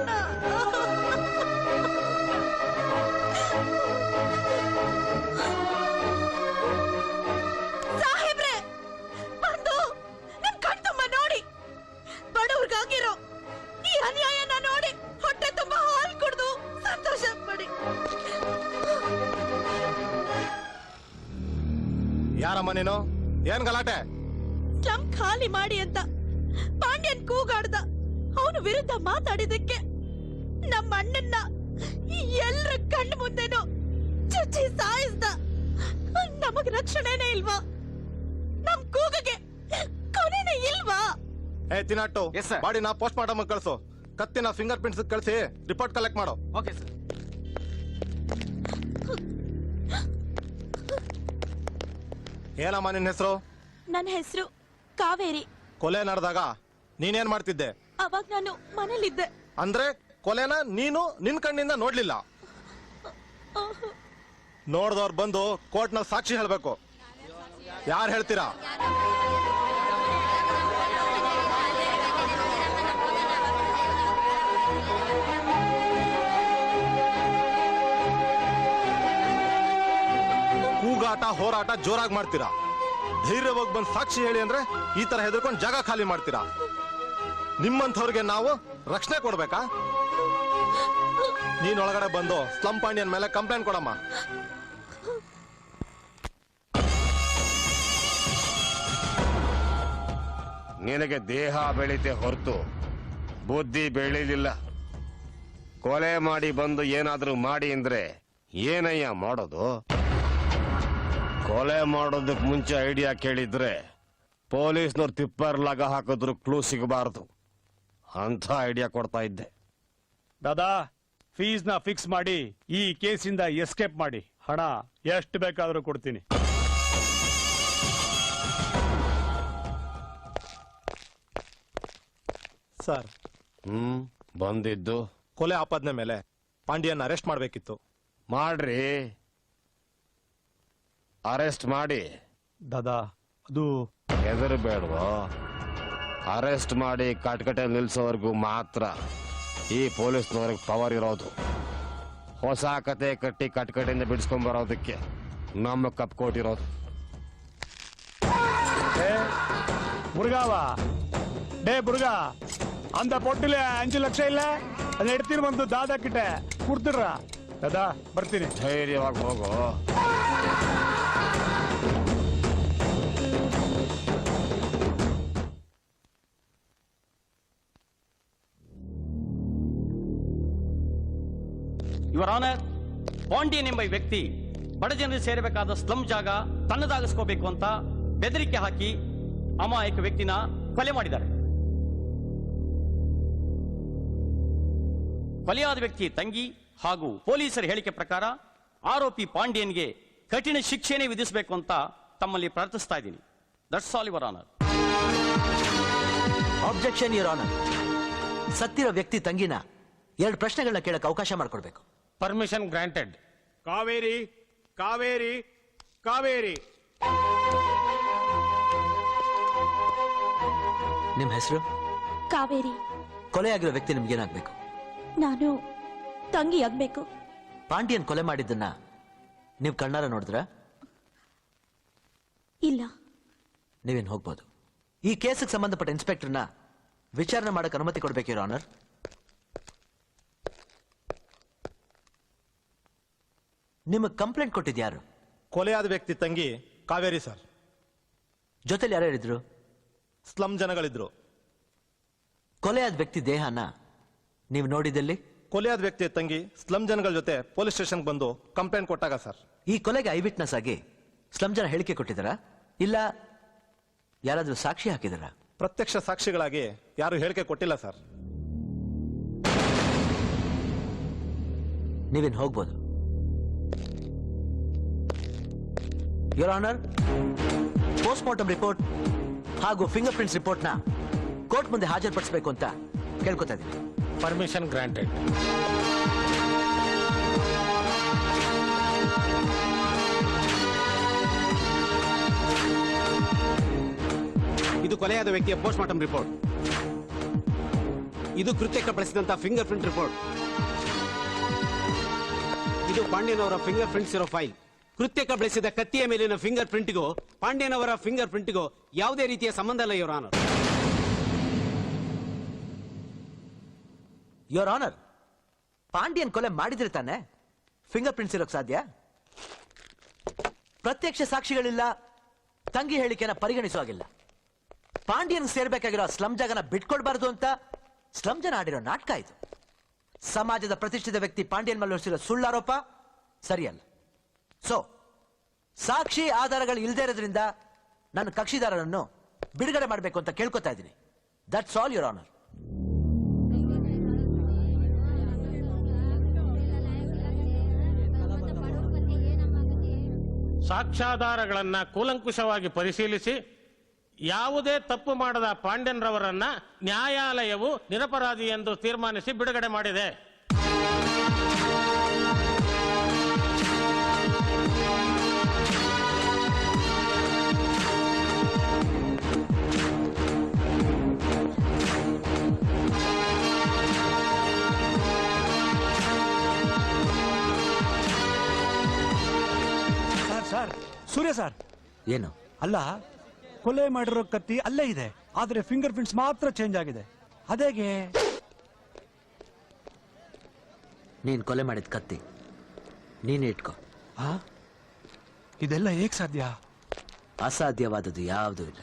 ಅಣ್ಣ. ಸಾಹೇಬ್ರೆ, ಬಂದು ನನ್ ಕಣ್ತುಂಬ ನೋಡಿ, ಬಡವ್ರಿಗಾಗಿರೋ ಈ ಅನ್ಯಾಯನ ನೋಡಿ ಹೊಟ್ಟೆ ತುಂಬಾ ಹಾಲು ಕುಡಿದು ಸಂತೋಷ ಪಡಿ. ಯಾರಮ್ಮ ನೀನು? ಏನ್ ಗಲಾಟೆ? ಸ್ಲಮ್ ಖಾಲಿ ಮಾಡಿ ಅಂತ ಪಾಂಡ್ಯನ್ ಕೂಗಾಡ್ದ. ಅವನು ವಿರುದ್ಧ ಮಾತಾಡಿದಕ್ಕೆ ನಮ್ಮ ಅಣ್ಣನ್ನ ಎಲ್ರ ಕಣ್ಣು ಮುಂದೆನೋ ಚುಚ್ಚಿ ಸಾಯಿಸ್ದ. ನಮಗ್ ರಕ್ಷಣೆನೇ ಇಲ್ವಾ? ನಮ್ ಕೂಗಗೆ ಕೊನೆನೇ ಇಲ್ವಾ? ತಿನ್ನಟ್ಟು ಬಾಡಿನ ಪೋಸ್ಟ್ ಮಾರ್ಟಮ್ ಕಳ್ಸು. ಕತ್ತಿನ ಫಿಂಗರ್ ಪ್ರಿಂಟ್ಸ್ ಕಳಿಸಿ ರಿಪೋರ್ಟ್ ಕಲೆಕ್ಟ್ ಮಾಡೋ. Okay sir. ಏನಮ್ಮ ನಿನ್ನ ಹೆಸರು? ನನ್ನ ಹೆಸರು ಕಾವೇರಿ. ಕೊಲೆ ನಡೆದಾಗ ನೀನೇನ್ ಮಾಡ್ತಿದ್ದೆ? ಅವಾಗ ನಾನು ಮನೇಲಿದ್ದೆ. ಅಂದ್ರೆ ಕೊಲೆನ ನೀನು ನಿನ್ ಕಣ್ಣಿಂದ ನೋಡ್ಲಿಲ್ಲ? ನೋಡ್ದವ್ರು ಬಂದು ಕೋರ್ಟ್ ನಲ್ಲಿ ಸಾಕ್ಷಿ ಹೇಳ್ಬೇಕು. ಯಾರು ಹೇಳ್ತೀರಾ? ಕೂಗಾಟ ಹೋರಾಟ ಜೋರಾಗಿ ಮಾಡ್ತೀರಾ. ಧೈರ್ಯವಾಗಿ ಬಂದು ಸಾಕ್ಷಿ ಹೇಳಿ ಅಂದ್ರೆ ಈ ತರ ಹೆದರ್ಕೊಂಡು ಜಾಗ ಖಾಲಿ ಮಾಡ್ತೀರಾ. ನಿಮ್ಮಂಥವ್ರಿಗೆ ನಾವು ರಕ್ಷಣೆ ಕೊಡ್ಬೇಕಾ? ನೀನ್ ಒಳಗಡೆ ಬಂದು ಸ್ಲಮ್ ಪಾಂಡ್ಯನ್ ಮೇಲೆ ಕಂಪ್ಲೇಂಟ್ ಕೊಡಮ್ಮ. ನಿನಗೆ ದೇಹ ಬೆಳೀತೆ ಹೊರತು ಬುದ್ಧಿ ಬೆಳೀಲಿಲ್ಲ. ಕೊಲೆ ಮಾಡಿ ಬಂದು ಏನಾದ್ರೂ ಮಾಡಿ ಅಂದ್ರೆ ಏನಯ್ಯ ಮಾಡೋದು? ಕೊಲೆ ಮಾಡೋದಕ್ಕೆ ಮುಂಚೆ ಐಡಿಯಾ ಕೇಳಿದ್ರೆ ಪೊಲೀಸ್ನವ್ರು ತಿಪ್ಪರ್ ಲಗ ಹಾಕಿದ್ರು ಕ್ಲೂ ಸಿಗಬಾರದು ಅಂತ ಐಡಿಯಾ ಕೊಡ್ತಾ ಇದ್ದೆ. ದಾದಾ, ಫೀಸ್ ನ ಫಿಕ್ಸ್ ಮಾಡಿ ಈ ಕೇಸಿಂದ ಎಸ್ಕೇಪ್ ಮಾಡಿ. ಹಣ ಎಷ್ಟು ಬೇಕಾದ್ರೂ ಕೊಡ್ತೀನಿ. ಸರ್, ಬಂದಿದ್ದು ಕೊಲೆ ಆಪಾದನೆ ಮೇಲೆ ಪಾಂಡ್ಯನ್ ಅರೆಸ್ಟ್ ಮಾಡ್ಬೇಕಿತ್ತು. ಮಾಡ್ರಿ, ಅರೆಸ್ಟ್ ಮಾಡಿ. ದಾದಾ, ಅದು ಹೆದರಬೇಡವೋ. ಅರೆಸ್ಟ್ ಮಾಡಿ ಕಟ್ಕಟೆ ನಿಲ್ಸೋವರೆಗೂ ಮಾತ್ರ ಈ ಪೊಲೀಸ್ನವ್ರಿಗೆ ಪವರ್ ಇರೋದು. ಹೊಸ ಕತೆ ಕಟ್ಟಿ ಕಟ್ಕಟೆಯಿಂದ ಬಿಡಿಸ್ಕೊಂಡ್ ಬರೋದಕ್ಕೆ ನಮ್ಮ ಕಪ್ ಕೊಟ್ಟಿರೋದು. ಮುರುಗಾವಾ ಡೇ ಮುರುಗಾ, அந்த பொட்டில 5 ಲಕ್ಷ ಇಲ್ಲ, ಅದು ಎಡ್ತೀನಿ ಬಂದು ದಾದಾ ಕಿಟ್ಟೆ ಕೊಡ್ತಿರ. ದಾದಾ ಬರ್ತೀನಿ. ಧೈರ್ಯವಾಗಿ ಹೋಗೋ. ಯುವರ್ ಆನರ್, ಪಾಂಡ್ಯನ್ ಎಂಬ ವ್ಯಕ್ತಿ ಬಡ ಜನರು ಸೇರಬೇಕಾದ ಸ್ಲಮ್ ಜಾಗ ತನ್ನದಾಗಿಸ್ಕೋಬೇಕು ಅಂತ ಬೆದರಿಕೆ ಹಾಕಿ ಅಮಾಯಕ ವ್ಯಕ್ತಿನ ಕೊಲೆ ಮಾಡಿದ್ದಾರೆ. ಕೊಲೆಯಾದ ವ್ಯಕ್ತಿ ತಂಗಿ ಹಾಗೂ ಪೊಲೀಸರ ಹೇಳಿಕೆ ಪ್ರಕಾರ ಆರೋಪಿ ಪಾಂಡ್ಯನ್ಗೆ ಕಠಿಣ ಶಿಕ್ಷೆನೇ ವಿಧಿಸಬೇಕು ಅಂತ ತಮ್ಮಲ್ಲಿ ಪ್ರಾರ್ಥಿಸ್ತಾ ಇದ್ದೀನಿ. That's all your honour. Objection your honour. ಸತ್ತಿರೋ ವ್ಯಕ್ತಿ ತಂಗಿನ 2 ಪ್ರಶ್ನೆಗಳನ್ನ ಕೇಳಕ್ಕೆ ಅವಕಾಶ ಮಾಡಿಕೊಡ್ಬೇಕು. Permission granted. ಕಾವೇರಿ ಕಾವೇರಿ ಕಾವೇರಿ, ನಿಮ್ ಹೆಸರು? ಕಾವೇರಿ. ಕೊಲೆಯಾಗಿರೋ ವ್ಯಕ್ತಿ ನಿಮ್ಗೇನಾಗ್ಬೇಕು? ನಾನು ತಂಗಿ ಆಗ್ಬೇಕು. ಪಾಂಡ್ಯನ್ ಕೊಲೆ ಮಾಡಿದ್ದನ್ನ ನೀವು ಕಣ್ಣಾರ ನೋಡಿದ್ರ? ಇಲ್ಲ. ನೀವೇನ್ ಹೋಗ್ಬೋದು. ಈ ಕೇಸಿಗೆ ಸಂಬಂಧಪಟ್ಟ ಇನ್ಸ್ಪೆಕ್ಟರ್ನ ವಿಚಾರಣೆ ಮಾಡಕ್ಕೆ ಅನುಮತಿ ಕೊಡ್ಬೇಕು ಯುವರ್ ಆನರ್. ನಿಮಗೆ ಕಂಪ್ಲೇಂಟ್ ಕೊಟ್ಟಿದ್ಯಾರು? ಕೊಲೆಯಾದ ವ್ಯಕ್ತಿ ತಂಗಿ ಕಾವೇರಿ ಸರ್. ಜೊತೆಲಿ ಯಾರು ಹೇಳಿದ್ರು? ಸ್ಲಮ್ ಜನಗಳಿದ್ರು. ಕೊಲೆಯಾದ ವ್ಯಕ್ತಿ ದೇಹನ ನೀವು ನೋಡಿದಲ್ಲಿ? ಕೊಲೆಯಾದ ವ್ಯಕ್ತಿಯ ತಂಗಿ ಸ್ಲಮ್ ಜನಗಳ ಜೊತೆ ಪೊಲೀಸ್ ಸ್ಟೇಷನ್ ಬಂದು ಕಂಪ್ಲೇಂಟ್ ಕೊಟ್ಟಾಗ ಸರ್. ಈ ಕೊಲೆಗೆ ಐ ವಿಟ್ನೆಸ್ ಆಗಿ ಸ್ಲಮ್ ಜನ ಹೇಳಿಕೆ ಕೊಟ್ಟಿದ್ದಾರಾ, ಇಲ್ಲ ಯಾರಾದ್ರೂ ಸಾಕ್ಷಿ ಹಾಕಿದಾರಾ? ಪ್ರತ್ಯಕ್ಷ ಸಾಕ್ಷಿಗಳಾಗಿ ಯಾರು ಹೇಳಿಕೆ ಕೊಟ್ಟಿಲ್ಲ ಸರ್. ನೀವೇನ್ ಹೋಗ್ಬೋದು. Your honour, post mortem report ಹಾಗೂ ಫಿಂಗರ್ ಪ್ರಿಂಟ್ಸ್ ರಿಪೋರ್ಟ್ನ ಕೋರ್ಟ್ ಮುಂದೆ ಹಾಜರುಪಡಿಸಬೇಕು ಅಂತ ಕೇಳ್ಕೊತಾ ಇದ್ದೀನಿ. Permission granted. ಇದು ಕೊಲೆಯಾದ ವ್ಯಕ್ತಿಯ ಪೋಸ್ಟ್ ಮಾರ್ಟಮ್ ರಿಪೋರ್ಟ್. ಇದು ಕೃತ್ಯಕ್ಕೆ ಬಳಸಿದಂತ ಫಿಂಗರ್ ಪ್ರಿಂಟ್ ರಿಪೋರ್ಟ್. ಇದು ಪಾಂಡ್ಯನ್ ಅವರ ಫಿಂಗರ್ ಪ್ರಿಂಟ್ಸ್ ಇರೋ ಫೈಲ್. ಕೃತ್ಯಕ್ಕೆ ಬಳಸಿದ ಕತ್ತಿಯ ಮೇಲಿನ ಫಿಂಗರ್ ಪ್ರಿಂಟ್ಗೂ ಪಾಂಡ್ಯನ್ ಅವರ ಫಿಂಗರ್ ಪ್ರಿಂಟ್ಗೂ ಯಾವುದೇ ರೀತಿಯ ಸಂಬಂಧ ಇಲ್ಲ, your honour. Your honour, Pandyan ಕೊಲೆ ಮಾಡಿದ್ರೆ ತಾನೆ ಫಿಂಗರ್ ಪ್ರಿಂಟ್ಸ್ ಇರೋಕ್ ಸಾಧ್ಯ? ಪ್ರತ್ಯಕ್ಷ ಸಾಕ್ಷಿಗಳಿಲ್ಲ, ತಂಗಿ ಹೇಳಿಕೆನ ಪರಿಗಣಿಸೋ ಹಾಗಿಲ್ಲ. ಪಾಂಡ್ಯನ್ ಸೇರ್ಬೇಕಾಗಿರೋ ಸ್ಲಮ್ ಜಾಗನ ಬಿಟ್ಕೊಡ್ಬಾರ್ದು ಅಂತ ಸ್ಲಮ್ ಜನ ಆಡಿರೋ ನಾಟಕ ಇದು. ಸಮಾಜದ ಪ್ರತಿಷ್ಠಿತ ವ್ಯಕ್ತಿ ಪಾಂಡ್ಯನ್ ಮೇಲೆ ಹೊರಿಸಿರೋ ಸುಳ್ಳಾರೋಪ ಸರಿಯಲ್ಲ. ಸೊ ಸಾಕ್ಷಿ ಆಧಾರಗಳು ಇಲ್ಲದೆ ಇರೋದ್ರಿಂದ ನನ್ನ ಕಕ್ಷಿದಾರರನ್ನು ಬಿಡುಗಡೆ ಮಾಡಬೇಕು ಅಂತ ಕೇಳ್ಕೊತಾ ಇದ್ದೀನಿ. That's all your honour. ಸಾಕ್ಷ್ಯಾಧಾರಗಳನ್ನ ಕೂಲಂಕುಷವಾಗಿ ಪರಿಶೀಲಿಸಿ ಯಾವುದೇ ತಪ್ಪು ಮಾಡದ ಪಾಂಡ್ಯನ್ರವರನ್ನ ನ್ಯಾಯಾಲಯವು ನಿರಪರಾಧಿ ಎಂದು ತೀರ್ಮಾನಿಸಿ ಬಿಡುಗಡೆ ಮಾಡಿದೆ. ಸರ್ ಸೂರ್ಯ ಸರ್, ಏನು? ಅಲ್ಲ, ಕೊಲೆ ಮಾಡಿರೋ ಕತ್ತಿ ಅಲ್ಲೇ ಇದೆ, ಆದ್ರೆ ಫಿಂಗರ್ ಪ್ರಿಂಟ್ಸ್ ಮಾತ್ರ ಚೇಂಜ್ ಆಗಿದೆ. ಅದೇಗೆ? ನೀನ್ ಕೊಲೆ ಮಾಡಿದ ಕತ್ತಿ ನೀನೇ ಇಟ್ಕೋ. ಇದೆಲ್ಲ ಹೇಗ್ ಸಾಧ್ಯ? ಅಸಾಧ್ಯವಾದದ್ದು ಯಾವುದೂ ಇಲ್ಲ.